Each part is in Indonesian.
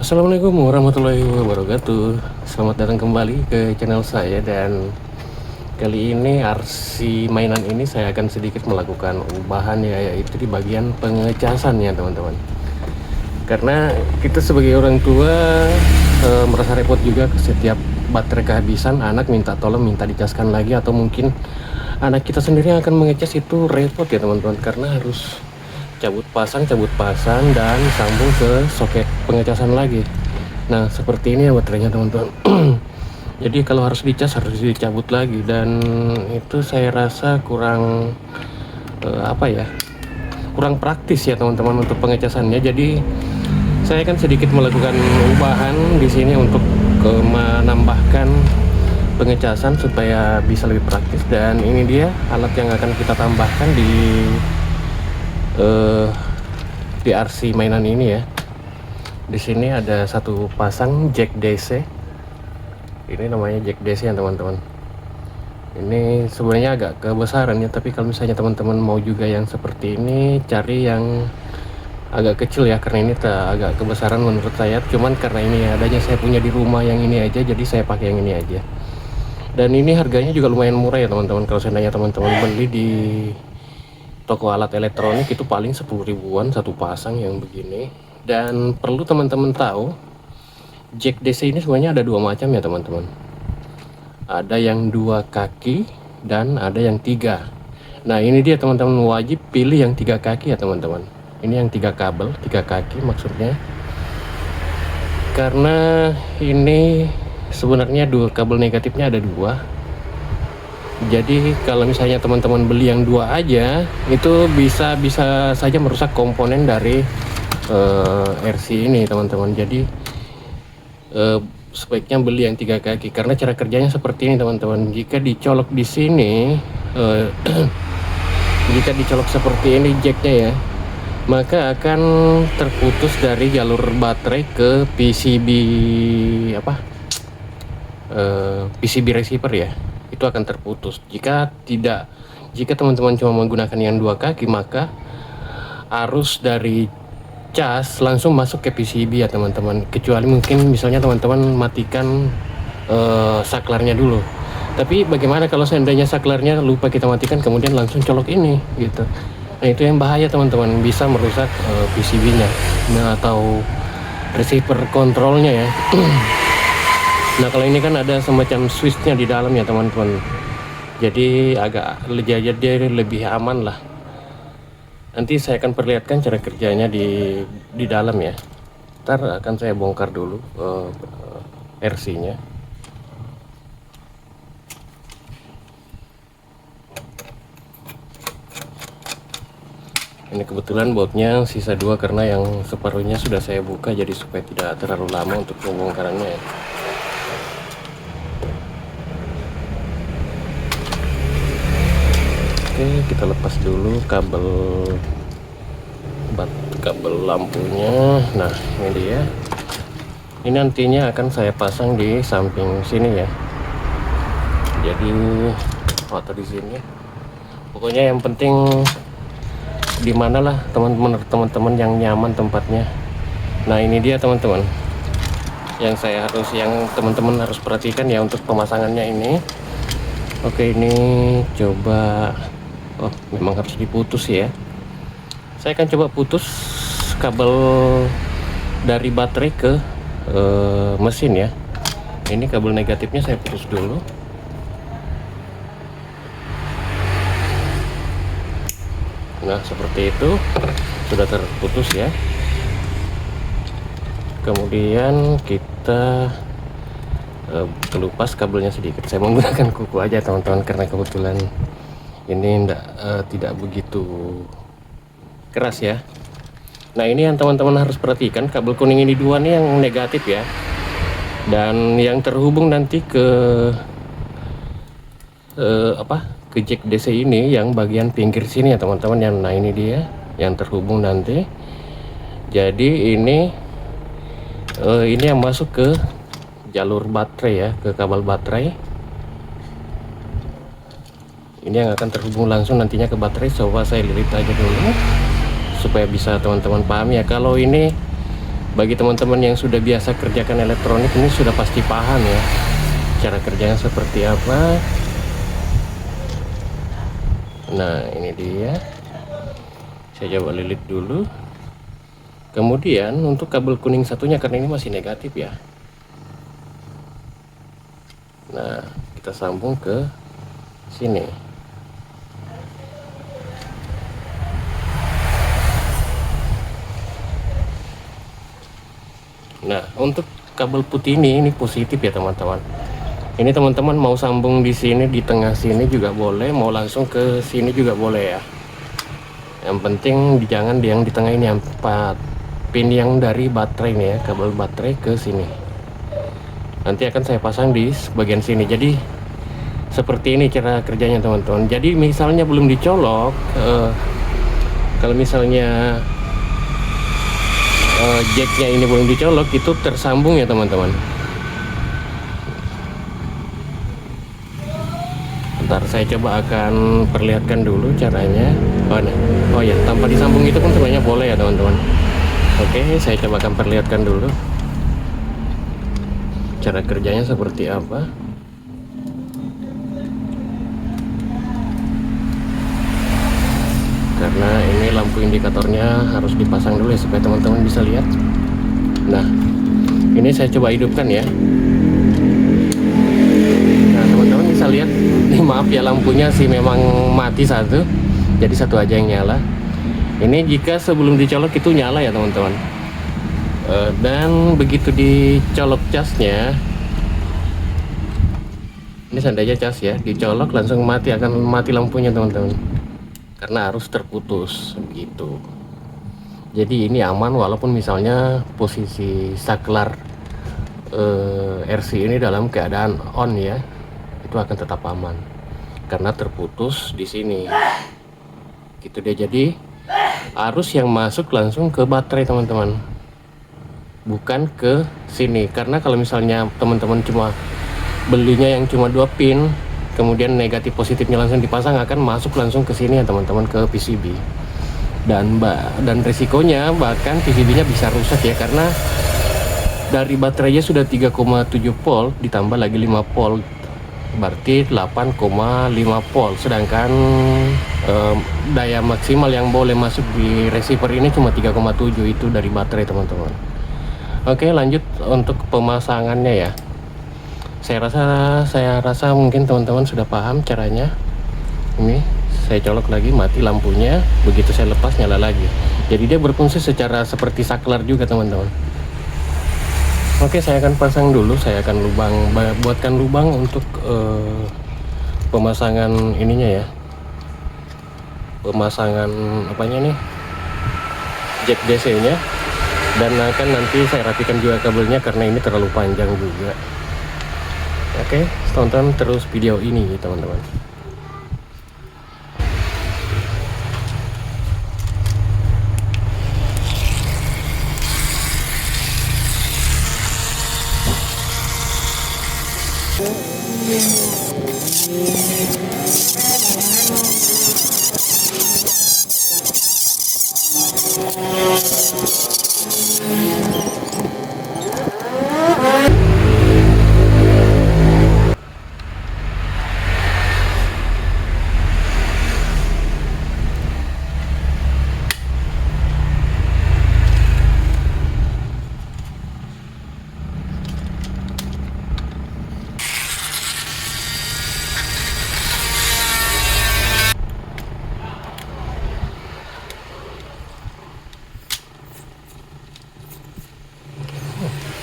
Assalamualaikum warahmatullahi wabarakatuh. Selamat datang kembali ke channel saya, dan kali ini RC mainan ini saya akan sedikit melakukan ubahan ya, yaitu di bagian pengecasan ya teman-teman. Karena kita sebagai orang tua merasa repot juga setiap baterai kehabisan, anak minta tolong, minta dicaskan lagi, atau mungkin anak kita sendiri yang akan mengecas. Itu repot ya teman-teman, karena harus cabut pasang dan sambung ke soket pengecasan lagi. Nah seperti ini ya baterainya teman-teman. Jadi kalau harus dicas harus dicabut lagi, dan itu saya rasa kurang kurang praktis ya teman-teman untuk pengecasannya. Jadi saya akan sedikit melakukan ubahan di sini untuk menambahkan pengecasan supaya bisa lebih praktis. Dan ini dia alat yang akan kita tambahkan di RC mainan ini ya. Di sini ada satu pasang jack DC. Ini namanya jack DC ya teman-teman. Ini sebenarnya agak kebesaran ya, tapi kalau misalnya teman-teman mau juga yang seperti ini, cari yang agak kecil ya, karena ini agak kebesaran menurut saya. Cuman karena ini adanya saya punya di rumah yang ini aja, jadi saya pakai yang ini aja. Dan ini harganya juga lumayan murah ya teman-teman. Kalau seandainya teman-teman beli di toko alat elektronik itu paling 10 ribuan satu pasang yang begini. Dan perlu teman-teman tahu, jack DC ini sebenarnya ada dua macam ya teman-teman. Ada yang 2 kaki dan ada yang 3. Nah ini dia teman-teman, wajib pilih yang 3 kaki ya teman-teman. Ini yang 3 kabel, 3 kaki maksudnya. Karena ini sebenarnya dua kabel negatifnya ada 2. Jadi kalau misalnya teman-teman beli yang 2 aja, itu bisa saja merusak komponen dari RC ini teman-teman. Jadi sebaiknya beli yang 3 kaki, karena cara kerjanya seperti ini teman-teman. Jika dicolok di sini, jika dicolok seperti ini jacknya ya, maka akan terputus dari jalur baterai ke PCB PCB receiver ya. Itu akan terputus. Jika teman-teman cuma menggunakan yang 2 kaki, maka arus dari cas langsung masuk ke PCB ya teman-teman. Kecuali mungkin misalnya teman-teman matikan saklarnya dulu. Tapi bagaimana kalau seandainya saklarnya lupa kita matikan, kemudian langsung colok ini gitu. Nah itu yang bahaya teman-teman, bisa merusak PCB-nya, atau receiver kontrolnya ya. Nah kalau ini kan ada semacam switchnya di dalam ya teman-teman, jadi dia lebih aman lah. Nanti saya akan perlihatkan cara kerjanya di dalam ya. Ntar akan saya bongkar dulu RC-nya. Ini kebetulan bautnya sisa 2, karena yang separuhnya sudah saya buka, jadi supaya tidak terlalu lama untuk pembongkarannya ya. Oke, kita lepas dulu kabel lampunya. Nah ini dia. Ini nantinya akan saya pasang di samping sini ya. Jadi atau di sini. Pokoknya yang penting di mana lah teman-teman yang nyaman tempatnya. Nah ini dia teman-teman, yang teman-teman harus perhatikan ya untuk pemasangannya ini. Oke, ini coba. Oh, memang harus diputus ya. Saya akan coba putus kabel dari baterai ke mesin ya. Ini kabel negatifnya saya putus dulu. Nah seperti itu, sudah terputus ya. Kemudian kita kelupas kabelnya sedikit. Saya menggunakan kuku aja teman-teman, karena kebetulan ini tidak begitu keras ya. Nah ini yang teman-teman harus perhatikan, kabel kuning ini 2 nih yang negatif ya, dan yang terhubung nanti ke jack DC ini yang bagian pinggir sini ya teman-teman. Nah ini dia yang terhubung nanti. Jadi ini yang masuk ke jalur baterai ya, ke kabel baterai. Ini yang akan terhubung langsung nantinya ke baterai. Coba saya lilit aja dulu supaya bisa teman-teman paham ya. Kalau ini Bagi teman-teman yang sudah biasa kerjakan elektronik ini sudah pasti paham ya cara kerjanya seperti apa. Nah ini dia, saya coba lilit dulu. Kemudian untuk kabel kuning satunya, karena ini masih negatif ya, nah kita sambung ke sini. Nah untuk kabel putih ini positif ya teman-teman. Ini teman-teman mau sambung di sini, di tengah sini juga boleh, mau langsung ke sini juga boleh ya. Yang penting jangan yang di tengah ini, yang 4 pin yang dari baterai nih ya, kabel baterai ke sini. Nanti akan saya pasang di bagian sini. Jadi seperti ini cara kerjanya teman-teman. Jadi misalnya belum dicolok, kalau misalnya jacknya ini belum dicolok, itu tersambung ya teman-teman. Ntar saya coba akan perlihatkan dulu caranya. Oh ya, tanpa disambung itu pun sebenarnya boleh ya teman-teman. Oke, saya coba akan perlihatkan dulu cara kerjanya seperti apa. Karena ini lampu indikatornya harus dipasang dulu ya supaya teman-teman bisa lihat. Nah, ini saya coba hidupkan ya. Nah teman-teman bisa lihat nih, maaf ya lampunya sih memang mati satu, jadi satu aja yang nyala. Ini jika sebelum dicolok itu nyala ya teman-teman. Dan begitu dicolok casnya, ini seandainya cas ya dicolok langsung mati, akan mati lampunya teman-teman, karena harus terputus gitu. Jadi ini aman walaupun misalnya posisi saklar RC ini dalam keadaan on ya, itu akan tetap aman karena terputus di sini gitu dia. Jadi arus yang masuk langsung ke baterai teman-teman, bukan ke sini. Karena kalau misalnya teman-teman cuma belinya yang cuma 2 pin, kemudian negatif positifnya langsung dipasang, akan masuk langsung ke sini ya teman-teman, ke PCB. Dan resikonya bahkan PCB-nya bisa rusak ya, karena dari baterainya sudah 3,7 volt ditambah lagi 5 volt, berarti 8,5 volt. Sedangkan daya maksimal yang boleh masuk di receiver ini cuma 3,7, itu dari baterai teman-teman. Oke, lanjut untuk pemasangannya ya. Saya rasa mungkin teman-teman sudah paham caranya. Ini saya colok lagi, mati lampunya, begitu saya lepas nyala lagi. Jadi dia berfungsi secara seperti saklar juga teman-teman. Oke, saya akan pasang dulu. Saya akan buatkan lubang untuk pemasangan ininya ya, pemasangan apanya nih, jack DC nya. Dan akan nanti saya rapikan juga kabelnya karena ini terlalu panjang juga. Oke, tonton terus video ini teman-teman.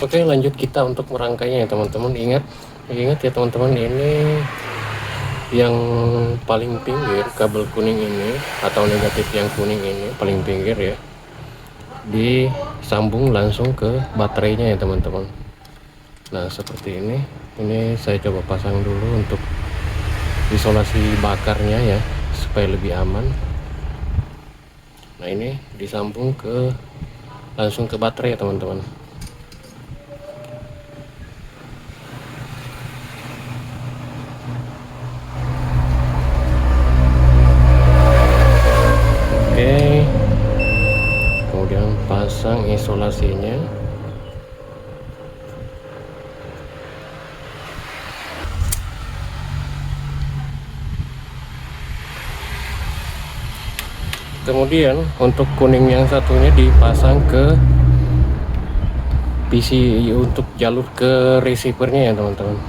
Oke, lanjut kita untuk merangkainya ya teman-teman. Ingat ya teman-teman, ini yang paling pinggir kabel kuning ini atau negatif yang kuning ini paling pinggir ya, disambung langsung ke baterainya ya teman-teman. Nah seperti ini saya coba pasang dulu untuk isolasi bakarnya ya, supaya lebih aman. Nah ini disambung langsung ke baterai ya teman-teman. Kemudian pasang isolasinya. Kemudian untuk kuning yang satunya dipasang ke PC untuk jalur ke receivernya ya teman-teman.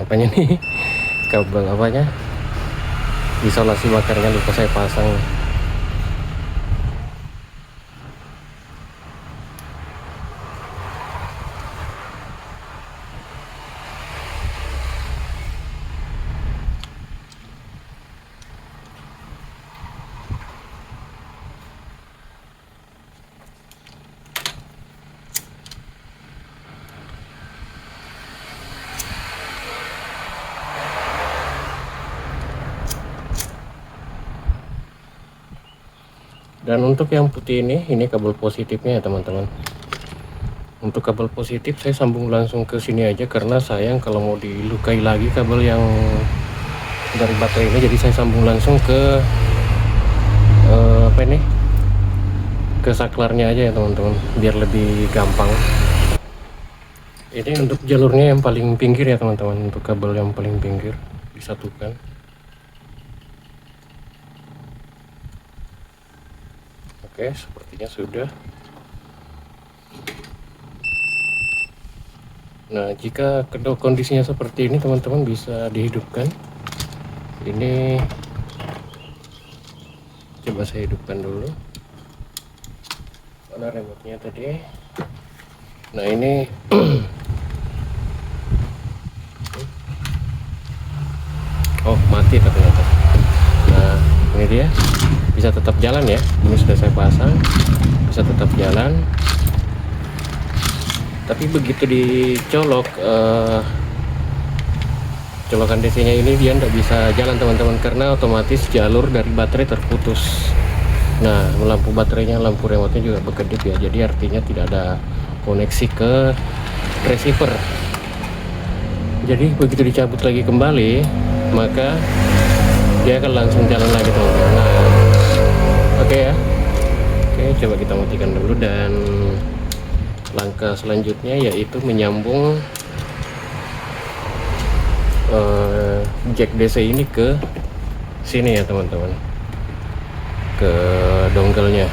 Apanya nih, kabel apanya, isolasi bakarnya lupa saya pasang. Dan untuk yang putih ini kabel positifnya ya teman-teman. Untuk kabel positif saya sambung langsung ke sini aja, karena sayang kalau mau dilukai lagi kabel yang dari baterai ini. Jadi saya sambung langsung ke apa ini, ke saklarnya aja ya teman-teman, biar lebih gampang. Ini untuk jalurnya yang paling pinggir ya teman-teman, untuk kabel yang paling pinggir disatukan. Oke, sepertinya sudah. Nah, jika kondisinya seperti ini teman-teman bisa dihidupkan. Ini coba saya hidupkan dulu. Mana remote-nya tadi? Nah, ini oh, mati ternyata. Nah, ini dia. Bisa tetap jalan ya. Ini sudah saya pasang, bisa tetap jalan. Tapi begitu dicolok colokan DC nya ini, dia tidak bisa jalan teman-teman, karena otomatis jalur dari baterai terputus. Nah, lampu baterainya, lampu remote nya juga berkedip ya, jadi artinya tidak ada koneksi ke receiver. Jadi begitu dicabut lagi kembali, maka dia akan langsung jalan lagi teman-teman. Nah, oke ya. Oke, coba kita matikan dulu, dan langkah selanjutnya yaitu menyambung jack DC ini ke sini ya teman-teman, ke dongle-nya.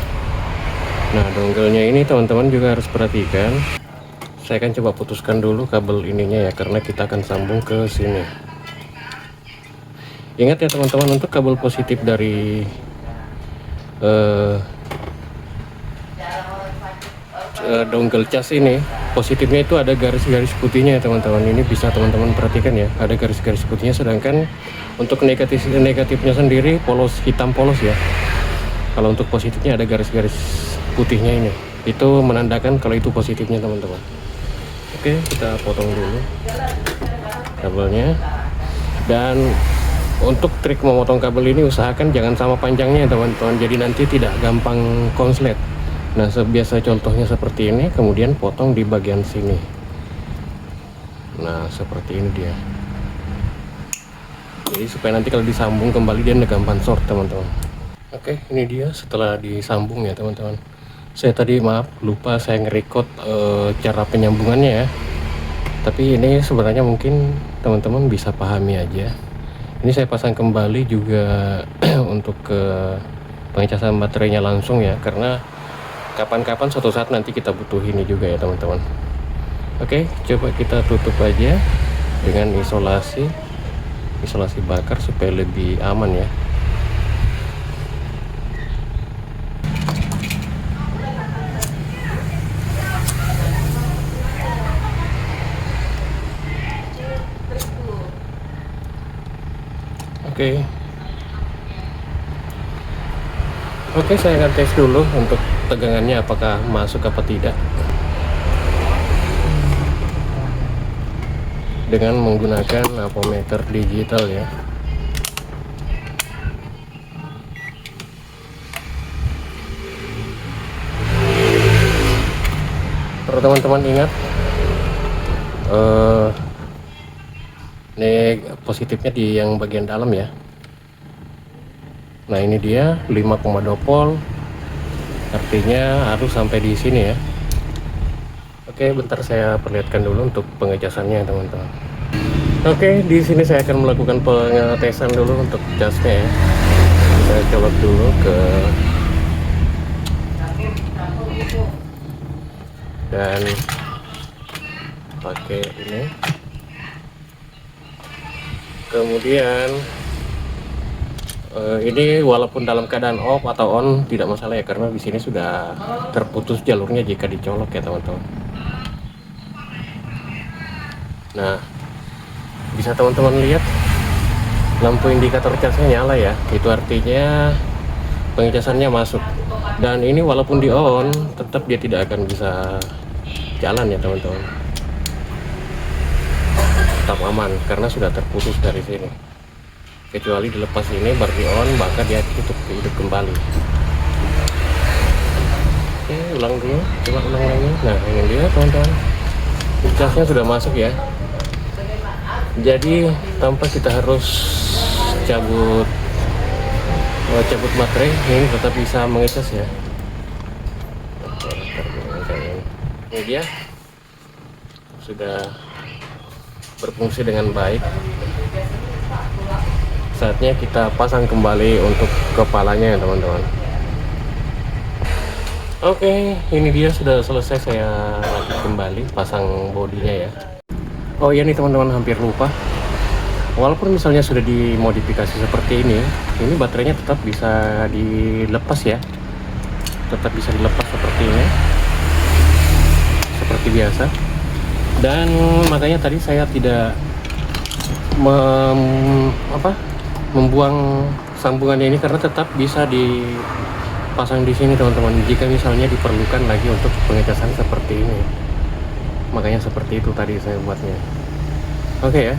Nah, dongle-nya ini teman-teman juga harus perhatikan. Saya akan coba putuskan dulu kabel ininya ya, karena kita akan sambung ke sini. Ingat ya teman-teman, untuk kabel positif dari dongle cas ini, positifnya itu ada garis-garis putihnya ya teman-teman. Ini bisa teman-teman perhatikan ya, ada garis-garis putihnya. Sedangkan untuk negatifnya sendiri polos, hitam polos ya. Kalau untuk positifnya ada garis-garis putihnya ini, itu menandakan kalau itu positifnya teman-teman. Oke, kita potong dulu kabelnya. Dan untuk trik memotong kabel ini, usahakan jangan sama panjangnya teman-teman, jadi nanti tidak gampang konslet. Nah, biasa contohnya seperti ini, kemudian potong di bagian sini. Nah, seperti ini dia. Jadi supaya nanti kalau disambung kembali dia nggak gampang short teman-teman. Oke, ini dia setelah disambung ya teman-teman. Saya tadi maaf lupa saya nge-record cara penyambungannya ya. Tapi ini sebenarnya mungkin teman-teman bisa pahami aja. Ini saya pasang kembali juga untuk ke pengecasan baterainya langsung ya, karena kapan-kapan suatu saat nanti kita butuh ini juga ya teman-teman. Oke, coba kita tutup aja dengan isolasi bakar supaya lebih aman ya. Oke, saya akan tes dulu untuk tegangannya apakah masuk apa tidak, dengan menggunakan apometer digital ya. Perlu teman-teman ingat, ini positifnya di yang bagian dalam ya. Nah, ini dia 5,2 volt, artinya harus sampai di sini ya. Oke, bentar saya perlihatkan dulu untuk pengecasannya teman-teman. Oke, di sini saya akan melakukan pengetesan dulu untuk casnya ya. Saya colok dulu ke dan pakai ini. Kemudian ini walaupun dalam keadaan off atau on tidak masalah ya, karena di sini sudah terputus jalurnya jika dicolok ya teman-teman. Nah, bisa teman-teman lihat lampu indikator casnya nyala ya, itu artinya pengecasannya masuk. Dan ini walaupun di on tetap dia tidak akan bisa jalan ya teman-teman, tetap aman karena sudah terputus dari sini. Kecuali dilepas ini baru di on, maka dia tutup hidup kembali. Oke, ulang dulu, coba ulang lagi. Nah, ini dia teman-teman, casnya sudah masuk ya. Jadi tanpa kita harus cabut baterai, ini tetap bisa mengecas ya. Ini dia sudah berfungsi dengan baik. Saatnya kita pasang kembali untuk kepalanya ya teman-teman. Oke, ini dia sudah selesai, saya lagi kembali pasang bodinya ya. Oh iya nih teman-teman, hampir lupa, walaupun misalnya sudah dimodifikasi seperti ini baterainya tetap bisa dilepas ya, tetap bisa dilepas seperti ini, seperti biasa. Dan makanya tadi saya tidak membuang sambungannya ini, karena tetap bisa dipasang di sini teman-teman jika misalnya diperlukan lagi untuk pengecasan seperti ini. Makanya seperti itu tadi saya buatnya. Oke ya.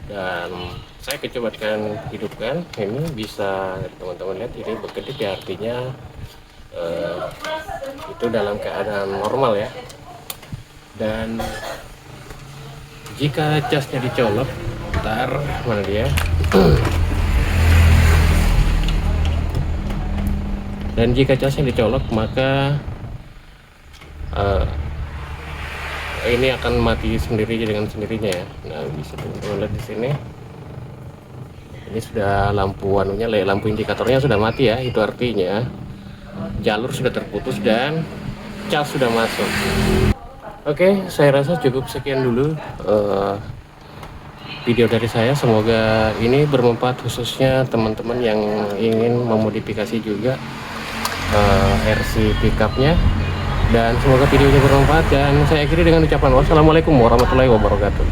Dan saya cobakan hidupkan, ini bisa teman-teman lihat ini berkedip ya, artinya itu dalam keadaan normal ya. Dan jika casnya dicolok, bentar, mana dia? Dan jika casnya dicolok, maka ini akan mati sendiri dengan sendirinya ya. Nah, bisa teman-teman lihat di sini. Ini sudah lampu lampu indikatornya sudah mati ya. Itu artinya jalur sudah terputus dan cas sudah masuk. Oke, saya rasa cukup sekian dulu video dari saya. Semoga ini bermanfaat, khususnya teman-teman yang ingin memodifikasi juga RC pickupnya. Dan semoga videonya bermanfaat, dan saya akhiri dengan ucapan wassalamualaikum warahmatullahi wabarakatuh.